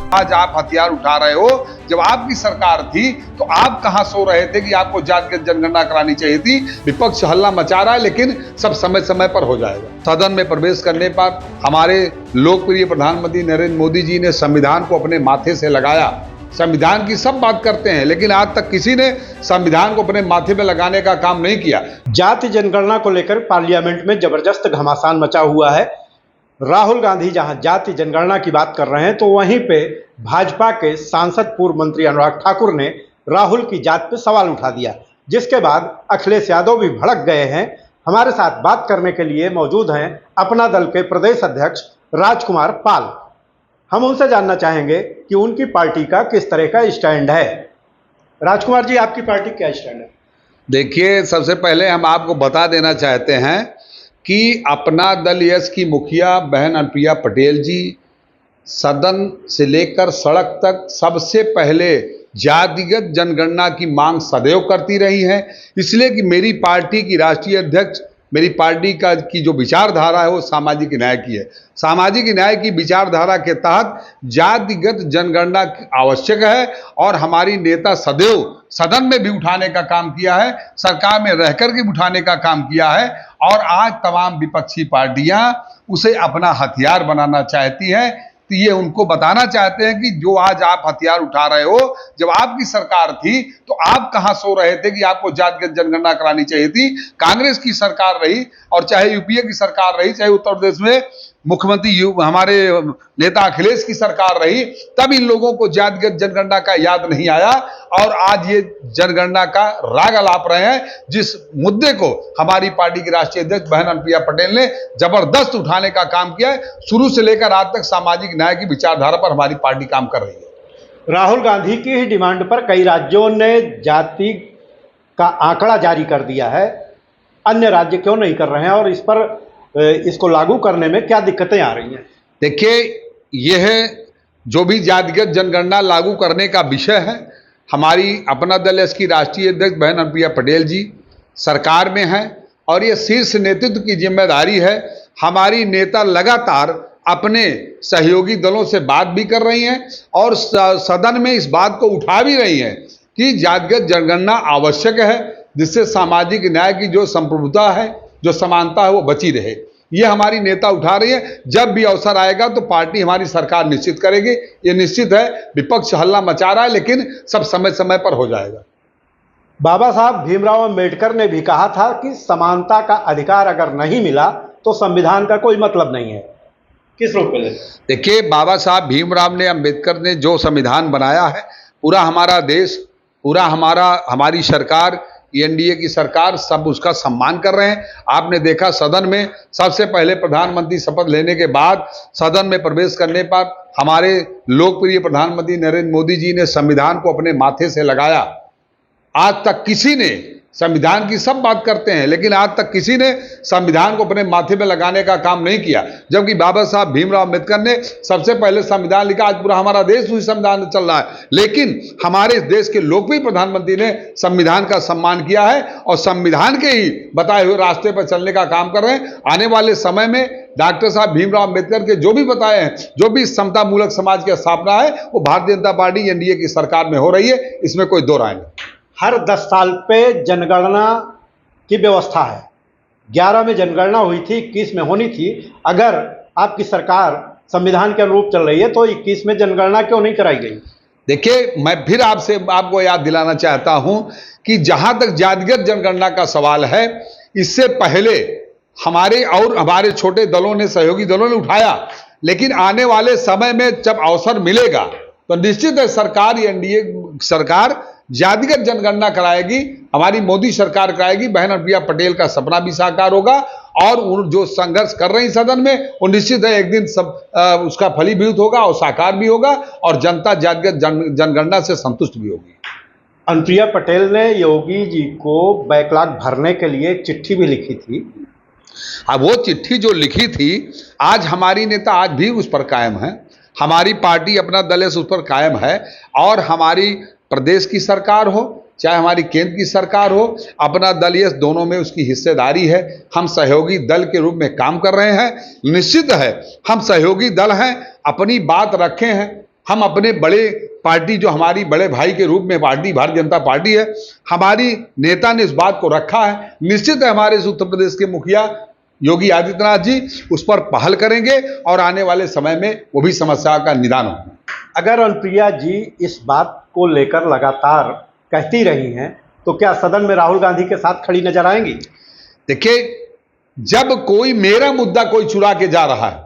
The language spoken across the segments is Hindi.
आज आप हथियार उठा रहे हो, जब आपकी सरकार थी तो आप कहां सो रहे थे कि आपको जातिगत जनगणना करानी चाहिए थी। विपक्ष हल्ला मचा रहा है, लेकिन सब समय समय पर हो जाएगा। सदन में प्रवेश करने पर हमारे लोकप्रिय प्रधानमंत्री नरेंद्र मोदी जी ने संविधान को अपने माथे से लगाया। संविधान की सब बात करते हैं, लेकिन आज तक किसी ने संविधान को अपने माथे पे लगाने का काम नहीं किया। जाति जनगणना को लेकर पार्लियामेंट में जबरदस्त घमासान मचा हुआ है। राहुल गांधी जहां जाति जनगणना की बात कर रहे हैं, तो वहीं पे भाजपा के सांसद पूर्व मंत्री अनुराग ठाकुर ने राहुल की जात पे सवाल उठा दिया, जिसके बाद अखिलेश यादव भी भड़क गए हैं। हमारे साथ बात करने के लिए मौजूद हैं अपना दल के प्रदेश अध्यक्ष राजकुमार पाल। हम उनसे जानना चाहेंगे कि उनकी पार्टी का किस तरह का स्टैंड है। राजकुमार जी, आपकी पार्टी क्या स्टैंड है? देखिए, सबसे पहले हम आपको बता देना चाहते हैं कि अपना दल यस की मुखिया बहन अनुप्रिया पटेल जी सदन से लेकर सड़क तक सबसे पहले जातिगत जनगणना की मांग सदैव करती रही हैं। इसलिए कि मेरी पार्टी की राष्ट्रीय अध्यक्ष, मेरी पार्टी की जो विचारधारा है वो सामाजिक न्याय की है। सामाजिक न्याय की विचारधारा के तहत जातिगत जनगणना आवश्यक है और हमारी नेता सदैव सदन में भी उठाने का काम किया है, सरकार में रहकर के उठाने का काम किया है। और आज तमाम विपक्षी पार्टियां उसे अपना हथियार बनाना चाहती हैं। तो ये उनको बताना चाहते हैं कि जो आज आप हथियार उठा रहे हो, जब आपकी सरकार थी तो आप कहां सो रहे थे कि आपको जातिगत जनगणना करानी चाहिए थी। कांग्रेस की सरकार रही और चाहे यूपीए की सरकार रही, चाहे उत्तर प्रदेश में मुख्यमंत्री हमारे नेता अखिलेश की सरकार रही, तब इन लोगों को जातिगत जनगणना का याद नहीं आया और आज ये जनगणना का राग अलाप रहे हैं। जिस मुद्दे को हमारी पार्टी की राष्ट्रीय अध्यक्ष बहन अनुप्रिया पटेल ने जबरदस्त उठाने का काम किया है। शुरू से लेकर आज तक सामाजिक न्याय की विचारधारा पर हमारी पार्टी काम कर रही है। राहुल गांधी की ही डिमांड पर कई राज्यों ने जाति का आंकड़ा जारी कर दिया है। अन्य राज्य क्यों नहीं कर रहे हैं और इस पर इसको लागू करने में क्या दिक्कतें आ रही हैं? देखिए, यह जो भी जातिगत जनगणना लागू करने का विषय है, हमारी अपना दल इसकी राष्ट्रीय अध्यक्ष बहन अनुप्रिया पटेल जी सरकार में हैं और ये शीर्ष नेतृत्व की जिम्मेदारी है। हमारी नेता लगातार अपने सहयोगी दलों से बात भी कर रही हैं और सदन में इस बात को उठा भी रही हैं कि जातिगत जनगणना आवश्यक है, जिससे सामाजिक न्याय की जो संप्रभुता है, जो समानता है, वो बची रहे। ये हमारी नेता उठा रही है। जब भी अवसर आएगा तो पार्टी हमारी सरकार निश्चित करेगी। ये निश्चित है। विपक्ष हल्ला मचा रहा है, लेकिन सब समय समय पर हो जाएगा। बाबा साहब भीमराव अंबेडकर ने भी कहा था कि समानता का अधिकार अगर नहीं मिला तो संविधान का कोई मतलब नहीं है। किस रूप में? देखिए, बाबा साहब भीमराव ने अंबेडकर ने जो संविधान बनाया है, पूरा हमारा देश, पूरा हमारी सरकार, एनडीए की सरकार सब उसका सम्मान कर रहे हैं। आपने देखा सदन में सबसे पहले प्रधानमंत्री शपथ लेने के बाद सदन में प्रवेश करने पर हमारे लोकप्रिय प्रधानमंत्री नरेंद्र मोदी जी ने संविधान को अपने माथे से लगाया। आज तक किसी ने, संविधान की सब बात करते हैं, लेकिन आज तक किसी ने संविधान को अपने माथे पे लगाने का काम नहीं किया। जबकि बाबा साहब भीमराव अम्बेडकर ने सबसे पहले संविधान लिखा। आज पूरा हमारा देश उसी संविधान में चल रहा है, लेकिन हमारे देश के लोकप्रिय प्रधानमंत्री ने संविधान का सम्मान किया है और संविधान के ही बताए हुए रास्ते पर चलने का काम कर रहे हैं। आने वाले समय में डॉक्टर साहब भीमराव अम्बेडकर के जो भी बताए हैं, जो भी समता मूलक समाज की स्थापना है, वो भारतीय जनता पार्टी एनडीए की सरकार में हो रही है। इसमें कोई दो राय नहीं। हर 10 साल पे जनगणना की व्यवस्था है। 11 में जनगणना हुई थी, 21 में होनी थी। अगर आपकी सरकार संविधान के अनुरूप चल रही है तो 21 में जनगणना क्यों नहीं कराई गई? देखिए, मैं फिर आपको याद दिलाना चाहता हूं कि जहां तक जातिगत जनगणना का सवाल है, इससे पहले हमारे छोटे दलों ने, सहयोगी दलों ने उठाया। लेकिन आने वाले समय में जब अवसर मिलेगा तो निश्चित है सरकार, एनडीए सरकार जातिगत जनगणना कराएगी। हमारी मोदी सरकार कराएगी। बहन अनुप्रिया पटेल का सपना भी साकार होगा और जो संघर्ष कर रही सदन में, वो निश्चित है एक दिन सब उसका फलीभूत होगा और साकार भी होगा और जनता जातिगत जनगणना से संतुष्ट भी होगी। अनुप्रिया पटेल ने योगी जी को बैकलॉग भरने के लिए एक चिट्ठी भी लिखी थी। अब वो चिट्ठी जो लिखी थी, आज हमारी नेता आज भी उस पर कायम है। हमारी पार्टी अपना दल उस पर कायम है और हमारी प्रदेश की सरकार हो चाहे हमारी केंद्र की सरकार हो, अपना दल ये दोनों में उसकी हिस्सेदारी है। हम सहयोगी दल के रूप में काम कर रहे हैं। निश्चित है हम सहयोगी दल हैं, अपनी बात रखे हैं। हम अपने बड़े पार्टी जो हमारी बड़े भाई के रूप में पार्टी भारतीय जनता पार्टी है, हमारी नेता ने इस बात को रखा है। निश्चित है हमारे इस उत्तर प्रदेश के मुखिया योगी आदित्यनाथ जी उस पर पहल करेंगे और आने वाले समय में वो भी समस्या का निदान होगा। अगर अनुप्रिया जी इस बात को लेकर लगातार कहती रही हैं तो क्या सदन में राहुल गांधी के साथ खड़ी नजर आएंगी? देखिए, जब कोई मेरा मुद्दा कोई चुरा के जा रहा है,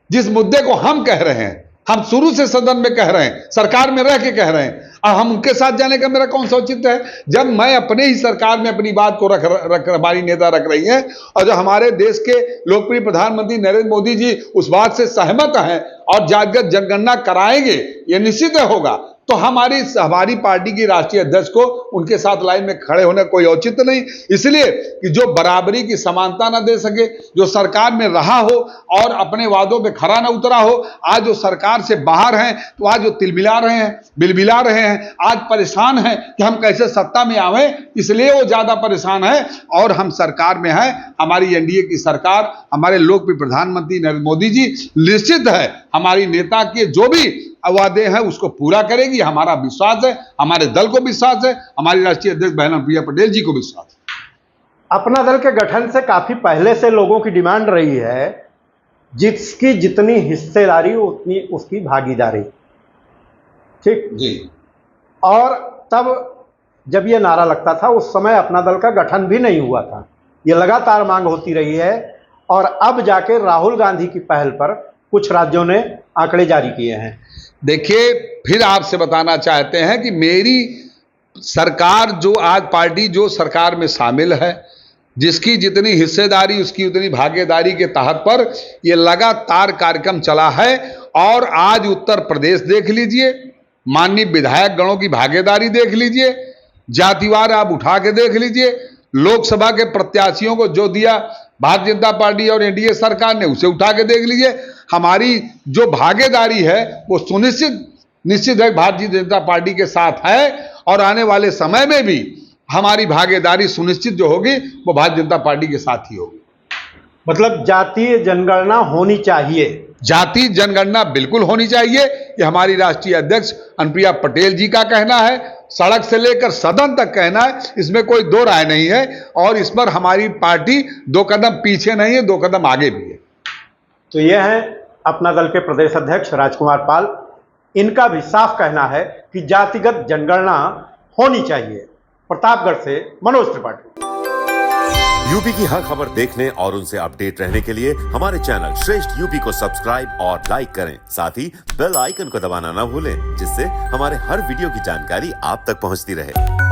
जिस मुद्दे को हम कह रहे हैं, हम शुरू से सदन में कह रहे हैं, सरकार में रह के कह रहे हैं, और हम उनके साथ जाने का मेरा कौन सा औचित्य है? जब मैं अपने ही सरकार में अपनी बात को रख हमारी नेता रख रही हैं और जो हमारे देश के लोकप्रिय प्रधानमंत्री नरेंद्र मोदी जी उस बात से सहमत हैं और जातिगत जनगणना कराएंगे, ये निश्चित होगा, तो हमारी पार्टी की राष्ट्रीय अध्यक्ष को उनके साथ लाइन में खड़े होने कोई औचित्य नहीं। इसलिए कि जो बराबरी की समानता न दे सके, जो सरकार में रहा हो और अपने वादों पे खरा न उतरा हो, आज जो सरकार से बाहर हैं तो आज जो तिलमिला रहे हैं, बिलबिला रहे हैं, आज परेशान हैं कि हम कैसे सत्ता में आवे, इसलिए वो ज्यादा परेशान है। और हम सरकार में हैं, हमारी एनडीए की सरकार, हमारे लोकप्रिय प्रधानमंत्री नरेंद्र मोदी जी निश्चित है हमारी नेता के जो भी वादे हैं उसको पूरा करेगी, हमारा विश्वास है, हमारे दल को विश्वास है, हमारी राष्ट्रीय अध्यक्ष बहन अनुप्रिया पटेल जी को विश्वास है। अपना दल के गठन से काफी पहले से लोगों की डिमांड रही है जिसकी जितनी हिस्सेदारी उतनी उसकी भागीदारी, ठीक जी। और तब जब ये नारा लगता था उस समय अपना दल का गठन भी नहीं हुआ था। ये लगातार मांग होती रही है और अब जाके राहुल गांधी की पहल पर कुछ राज्यों ने आंकड़े जारी किए हैं। देखिए, फिर आपसे बताना चाहते हैं कि मेरी सरकार जो आज पार्टी जो सरकार में शामिल है, जिसकी जितनी हिस्सेदारी उसकी उतनी भागीदारी के तहत पर ये लगातार कार्यक्रम चला है। और आज उत्तर प्रदेश देख लीजिए, माननीय विधायक गणों की भागीदारी देख लीजिए, जातिवार आप उठा के देख लीजिए, लोकसभा के प्रत्याशियों को जो दिया भारतीय जनता पार्टी और एनडीए सरकार ने उसे उठा के देख लीजिए। हमारी जो भागीदारी है वो निश्चित है भारतीय जनता पार्टी के साथ है और आने वाले समय में भी हमारी भागीदारी सुनिश्चित जो होगी वो भारतीय जनता पार्टी के साथ ही होगी। मतलब जातीय जनगणना होनी चाहिए, जाति जनगणना बिल्कुल होनी चाहिए, ये हमारी राष्ट्रीय अध्यक्ष अनुप्रिया पटेल जी का कहना है, सड़क से लेकर सदन तक कहना है, इसमें कोई दो राय नहीं है। और इस पर हमारी पार्टी दो कदम पीछे नहीं है, दो कदम आगे भी है। तो ये है अपना दल के प्रदेश अध्यक्ष राजकुमार पाल। इनका भी साफ कहना है कि जातिगत जनगणना होनी चाहिए। प्रतापगढ़ से मनोज त्रिपाठी। यूपी की हर खबर देखने और उनसे अपडेट रहने के लिए हमारे चैनल श्रेष्ठ यूपी को सब्सक्राइब और लाइक करें। साथ ही बेल आइकन को दबाना ना भूलें, जिससे हमारे हर वीडियो की जानकारी आप तक पहुंचती रहे।